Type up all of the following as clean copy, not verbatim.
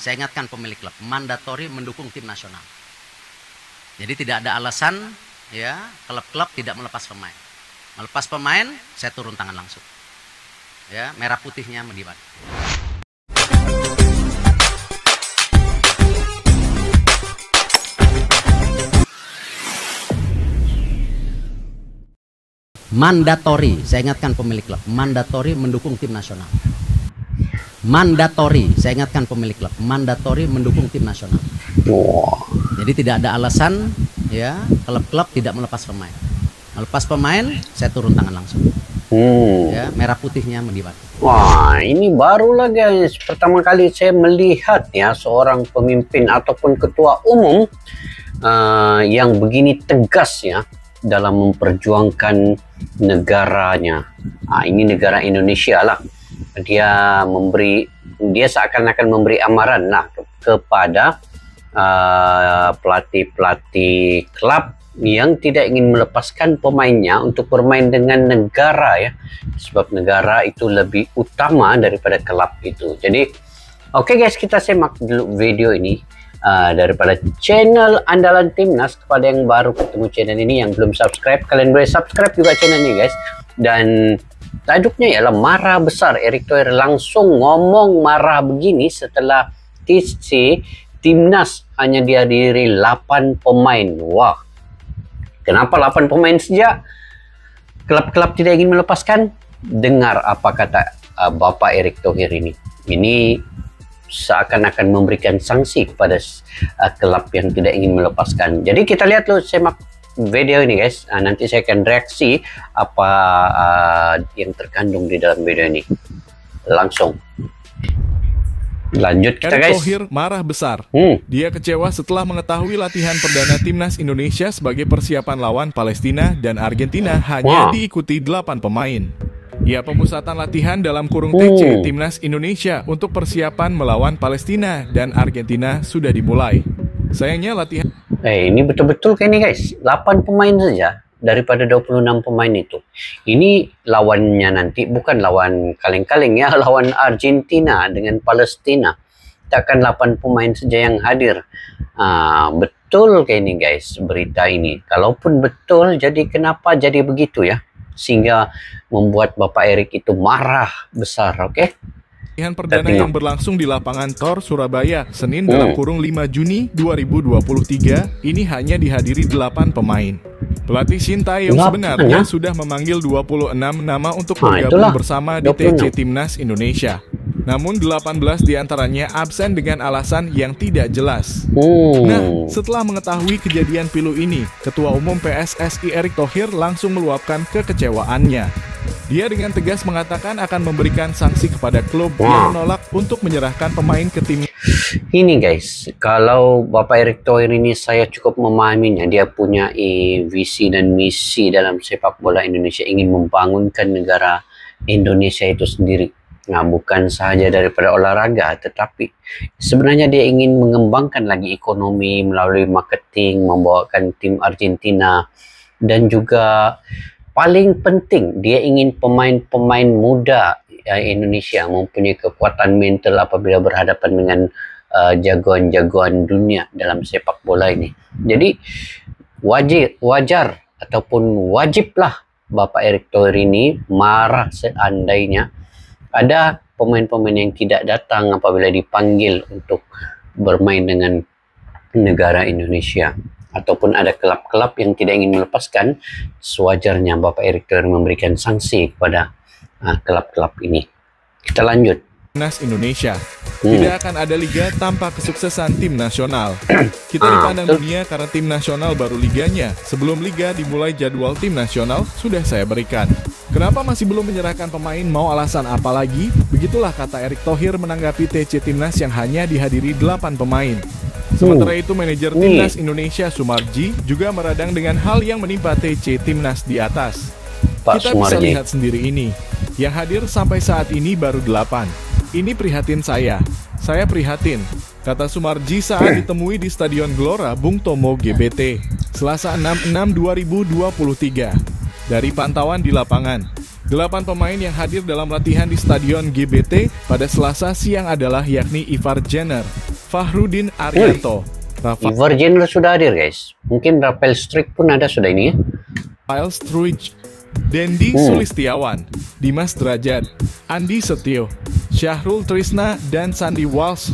saya ingatkan pemilik klub, mandatori mendukung tim nasional. Jadi tidak ada alasan ya klub-klub tidak melepas pemain. Melepas pemain, saya turun tangan langsung. Ya, merah putihnya mendibat. Mandatori, saya ingatkan pemilik klub, mandatori mendukung tim nasional. Mandatori, saya ingatkan pemilik klub, mandatori mendukung tim nasional. Jadi tidak ada alasan ya klub-klub tidak melepas pemain. Melepas pemain, saya turun tangan langsung. Ya, merah putihnya mendibat. Wah, ini barulah guys, pertama kali saya melihat ya seorang pemimpin ataupun ketua umum yang begini tegas ya dalam memperjuangkan negaranya. Ini negara Indonesia lah. Dia seakan-akan memberi amaran lah kepada pelatih-pelatih klub yang tidak ingin melepaskan pemainnya untuk bermain dengan negara ya. Sebab negara itu lebih utama daripada klub itu. Jadi, oke guys, kita simak dulu video ini. Daripada channel andalan Timnas. Kepada yang baru ketemu channel ini, yang belum subscribe, kalian boleh subscribe juga channel ini guys. Dan tajuknya ialah marah besar. Erick Thohir langsung ngomong marah begini setelah Timnas hanya dihadiri 8 pemain. Wah, kenapa 8 pemain saja? Klub-klub tidak ingin melepaskan? Dengar apa kata Bapak Erick Thohir ini. Ini seakan-akan memberikan sanksi kepada klub yang tidak ingin melepaskan. Jadi kita lihat dulu, semak video ini guys. Nanti saya akan reaksi apa yang terkandung di dalam video ini. Langsung lanjut kita guys. Erick Thohir marah besar. Dia kecewa setelah mengetahui latihan perdana Timnas Indonesia sebagai persiapan lawan Palestina dan Argentina hanya diikuti 8 pemain. Ya, pemusatan latihan dalam kurung TC Timnas Indonesia untuk persiapan melawan Palestina dan Argentina sudah dimulai. Sayangnya latihan... ini betul-betul kayak ini guys. 8 pemain saja daripada 26 pemain itu. Ini lawannya nanti bukan lawan kaleng-kaleng ya, lawan Argentina dengan Palestina. Takkan 8 pemain saja yang hadir. Betul kayak ini guys berita ini. Kalaupun betul, jadi kenapa jadi begitu ya? Sehingga membuat Bapak Erick itu marah besar, oke? Latihan perdana yang berlangsung di lapangan Tor Surabaya Senin dalam kurung 5 Juni 2023 ini hanya dihadiri 8 pemain. Pelatih Sintayong sebenarnya sudah memanggil 26 nama untuk bergabung bersama di TC Timnas Indonesia. Namun 18 diantaranya absen dengan alasan yang tidak jelas. Nah, setelah mengetahui kejadian pilu ini, Ketua Umum PSSI Erick Thohir langsung meluapkan kekecewaannya. Dia dengan tegas mengatakan akan memberikan sanksi kepada klub yang menolak untuk menyerahkan pemain ke tim. Ini guys, kalau Bapak Erick Thohir ini saya cukup memahaminya. Dia punya visi dan misi dalam sepak bola Indonesia, ingin membangunkan negara Indonesia itu sendiri. Nah, bukan sahaja daripada olahraga, tetapi sebenarnya dia ingin mengembangkan lagi ekonomi melalui marketing, membawakan tim Argentina, dan juga paling penting dia ingin pemain-pemain muda Indonesia mempunyai kekuatan mental apabila berhadapan dengan jagoan-jagoan dunia dalam sepak bola ini. Jadi wajar ataupun wajiblah Bapak Erick Thohir ini marah seandainya ada pemain-pemain yang tidak datang apabila dipanggil untuk bermain dengan negara Indonesia. Ataupun ada klub-klub yang tidak ingin melepaskan, sewajarnya Bapak Erick Thohir memberikan sanksi kepada klub-klub ini. Kita lanjut. Timnas Indonesia. Tidak akan ada liga tanpa kesuksesan tim nasional. Kita dipandang dunia karena tim nasional baru liganya. Sebelum liga dimulai, jadwal tim nasional sudah saya berikan. Kenapa masih belum menyerahkan pemain, mau alasan apa lagi? Begitulah kata Erick Thohir menanggapi TC Timnas yang hanya dihadiri 8 pemain. Sementara itu manajer Timnas Indonesia Sumarji juga meradang dengan hal yang menimpa TC Timnas di atas. Kita bisa lihat sendiri ini. Yang hadir sampai saat ini baru 8. Ini prihatin saya prihatin, kata Sumarji saat ditemui di Stadion Gelora Bung Tomo GBT, Selasa 6/6/2023. Dari pantauan di lapangan, 8 pemain yang hadir dalam latihan di Stadion GBT pada Selasa siang adalah yakni Ivar Jenner, Fahrudin Arianto, Ivar Jenner sudah hadir guys. Mungkin Rafael Struijk pun ada sudah ini ya. Rafael Struijk, Dendi Sulistiawan, Dimas Derajat, Andi Setio, Syahrul Trisna, dan Sandy Walsh.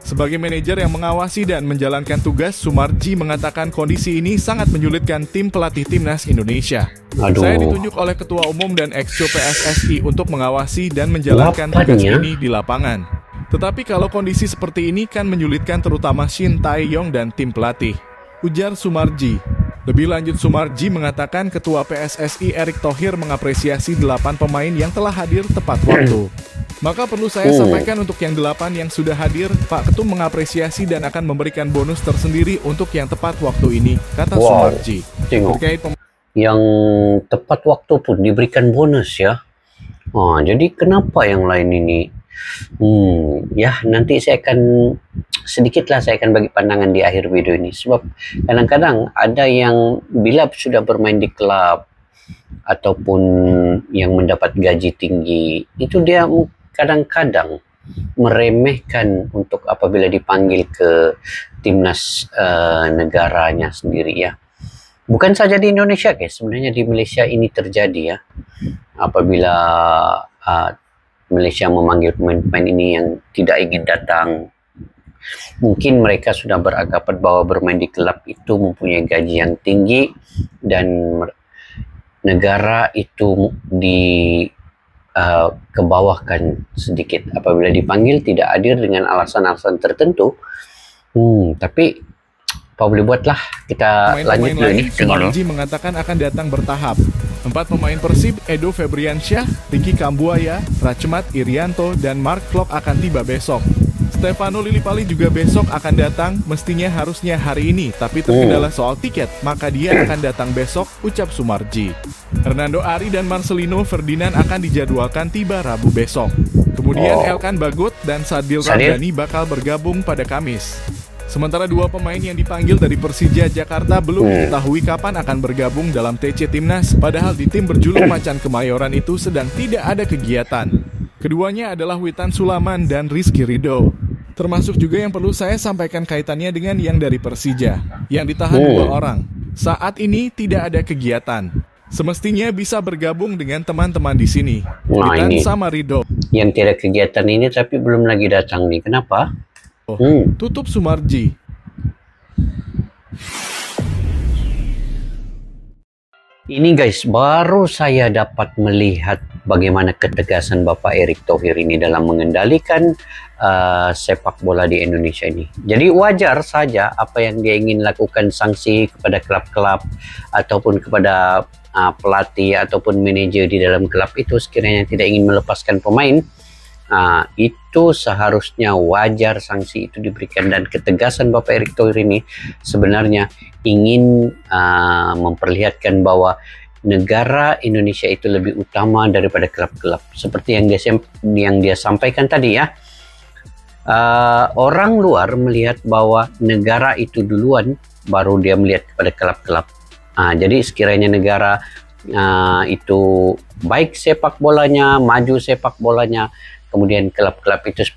Sebagai manajer yang mengawasi dan menjalankan tugas, Sumarji mengatakan kondisi ini sangat menyulitkan tim pelatih timnas Indonesia. Saya ditunjuk oleh Ketua Umum dan Exco PSSI untuk mengawasi dan menjalankan tugas ini di lapangan. Tetapi kalau kondisi seperti ini kan menyulitkan terutama Shin Tae-yong dan tim pelatih, ujar Sumarji. Lebih lanjut, Sumarji mengatakan Ketua PSSI Erick Thohir mengapresiasi 8 pemain yang telah hadir tepat waktu. Maka perlu saya sampaikan untuk yang 8 yang sudah hadir, Pak Ketum mengapresiasi dan akan memberikan bonus tersendiri untuk yang tepat waktu ini, kata Sumarji. Terkait yang tepat waktu pun diberikan bonus ya. Jadi kenapa yang lain ini? Ya nanti saya akan sedikitlah saya akan bagi pandangan di akhir video ini. Sebab kadang-kadang ada yang bila sudah bermain di klub ataupun yang mendapat gaji tinggi, itu dia kadang-kadang meremehkan untuk apabila dipanggil ke timnas negaranya sendiri ya. Bukan saja di Indonesia guys, sebenarnya di Malaysia ini terjadi ya. Apabila Malaysia memanggil pemain-pemain ini yang tidak ingin datang, mungkin mereka sudah beranggapan bahwa bermain di klub itu mempunyai gaji yang tinggi dan negara itu kebawahkan sedikit apabila dipanggil tidak hadir dengan alasan-alasan tertentu. Tapi apa boleh buatlah, kita lanjut dulu ini. Sumarji mengatakan akan datang bertahap. 4 pemain Persib, Edo Febriansyah, Ricky Kambuaya, Rachmat Irianto, dan Mark Klok akan tiba besok. Stefano Lillipali juga besok akan datang, mestinya harusnya hari ini, tapi terkendala soal tiket, maka dia akan datang besok, ucap Sumarji. Hernando Ari dan Marcelino Ferdinand akan dijadwalkan tiba Rabu besok. Kemudian Elkan Bagot dan Sadil Ramdhani bakal bergabung pada Kamis. Sementara 2 pemain yang dipanggil dari Persija Jakarta belum diketahui kapan akan bergabung dalam TC Timnas, padahal di tim berjuluk Macan Kemayoran itu sedang tidak ada kegiatan. Keduanya adalah Witan Sulaman dan Rizky Ridho. Termasuk juga yang perlu saya sampaikan kaitannya dengan yang dari Persija, yang ditahan 2 orang. Saat ini tidak ada kegiatan. Semestinya bisa bergabung dengan teman-teman di sini. Witan sama Ridho. Yang tidak kegiatan ini tapi belum lagi datang nih, kenapa? Tutup Sumarji. Ini guys, baru saya dapat melihat bagaimana ketegasan Bapak Erick Thohir ini dalam mengendalikan sepak bola di Indonesia ini. Jadi wajar saja apa yang dia ingin lakukan, sanksi kepada klub-klub ataupun kepada pelatih ataupun manajer di dalam klub itu sekiranya tidak ingin melepaskan pemain. Itu seharusnya wajar sanksi itu diberikan, dan ketegasan Bapak Erick Thohir ini sebenarnya ingin memperlihatkan bahwa negara Indonesia itu lebih utama daripada klub-klub seperti yang dia sampaikan tadi ya. Orang luar melihat bahwa negara itu duluan, baru dia melihat kepada klub-klub. Jadi sekiranya negara itu baik sepak bolanya, maju sepak bolanya, kemudian klub-klub itu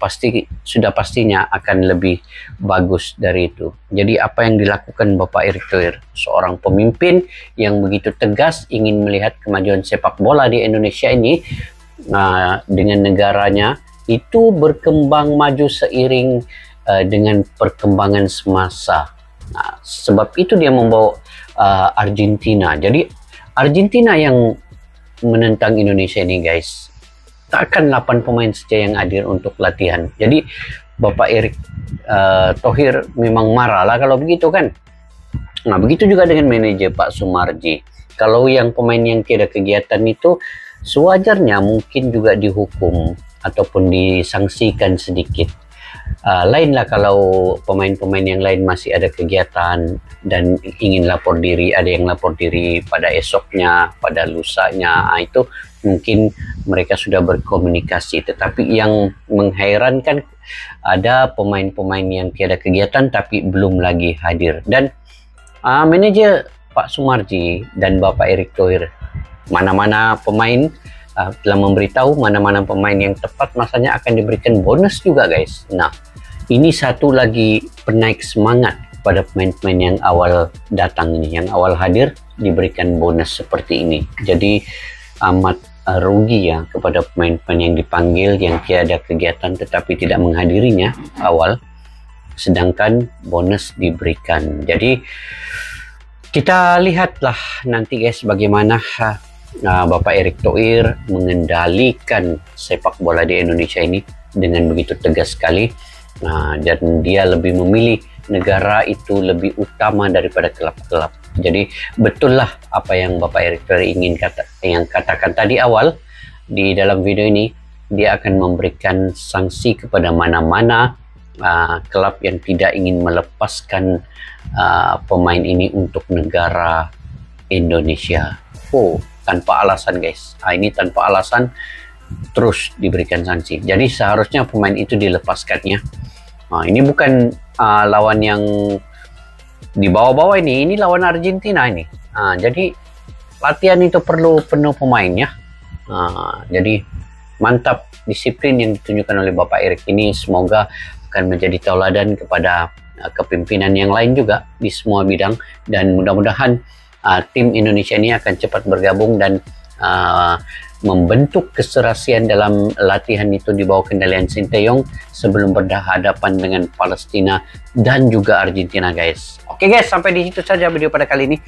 sudah pastinya akan lebih bagus dari itu. Jadi apa yang dilakukan Bapak Erick Thohir, seorang pemimpin yang begitu tegas ingin melihat kemajuan sepak bola di Indonesia ini dengan negaranya itu berkembang maju seiring dengan perkembangan semasa. Sebab itu dia membawa Argentina. Jadi Argentina yang menentang Indonesia ini guys, takkan 8 pemain saja yang hadir untuk latihan. Jadi Bapak Erick Thohir memang marah lah kalau begitu kan. Begitu juga dengan manajer Pak Sumarji. Kalau yang pemain yang tidak kegiatan itu sewajarnya mungkin juga dihukum ataupun disangsikan sedikit. Lainlah kalau pemain-pemain yang lain masih ada kegiatan dan ingin lapor diri, ada yang lapor diri pada esoknya, pada lusanya, itu mungkin mereka sudah berkomunikasi. Tetapi yang mengherankan, ada pemain-pemain yang tiada kegiatan tapi belum lagi hadir. Dan manajer Pak Sumarji dan Bapak Erick Thohir, mana-mana pemain telah memberitahu mana-mana pemain yang tepat masanya akan diberikan bonus juga guys. Nah, ini satu lagi penaik semangat pada pemain-pemain yang awal datang ini, yang awal hadir diberikan bonus seperti ini. Jadi amat rugi ya kepada pemain-pemain yang dipanggil yang tiada kegiatan tetapi tidak menghadirinya awal, sedangkan bonus diberikan. Jadi kita lihatlah nanti guys bagaimana Bapak Erick Thohir mengendalikan sepak bola di Indonesia ini dengan begitu tegas sekali. Dan dia lebih memilih negara itu lebih utama daripada klub-klub. Jadi betul lah apa yang Bapak Erick Thohir ingin katakan tadi awal di dalam video ini. Dia akan memberikan sanksi kepada mana-mana klub yang tidak ingin melepaskan pemain ini untuk negara Indonesia. Tanpa alasan guys. Ini tanpa alasan terus diberikan sanksi. Jadi seharusnya pemain itu dilepaskannya. Ini bukan lawan yang di bawah-bawah ini lawan Argentina ini. Jadi latihan itu perlu penuh pemainnya. Jadi mantap disiplin yang ditunjukkan oleh Bapak Erick ini, semoga akan menjadi tauladan kepada kepimpinan yang lain juga di semua bidang, dan mudah-mudahan tim Indonesia ini akan cepat bergabung dan membentuk keserasian dalam latihan itu di bawah kendalian Sinteyong sebelum berhadapan dengan Palestina dan juga Argentina guys. Oke guys, sampai di situ saja video pada kali ini.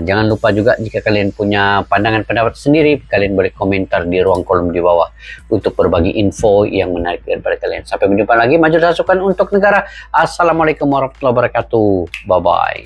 Jangan lupa juga jika kalian punya pandangan pendapat sendiri, kalian boleh komentar di ruang kolom di bawah untuk berbagi info yang menarik daripada kalian. Sampai berjumpa lagi, maju dan sukan untuk negara. Assalamualaikum warahmatullahi wabarakatuh. Bye bye.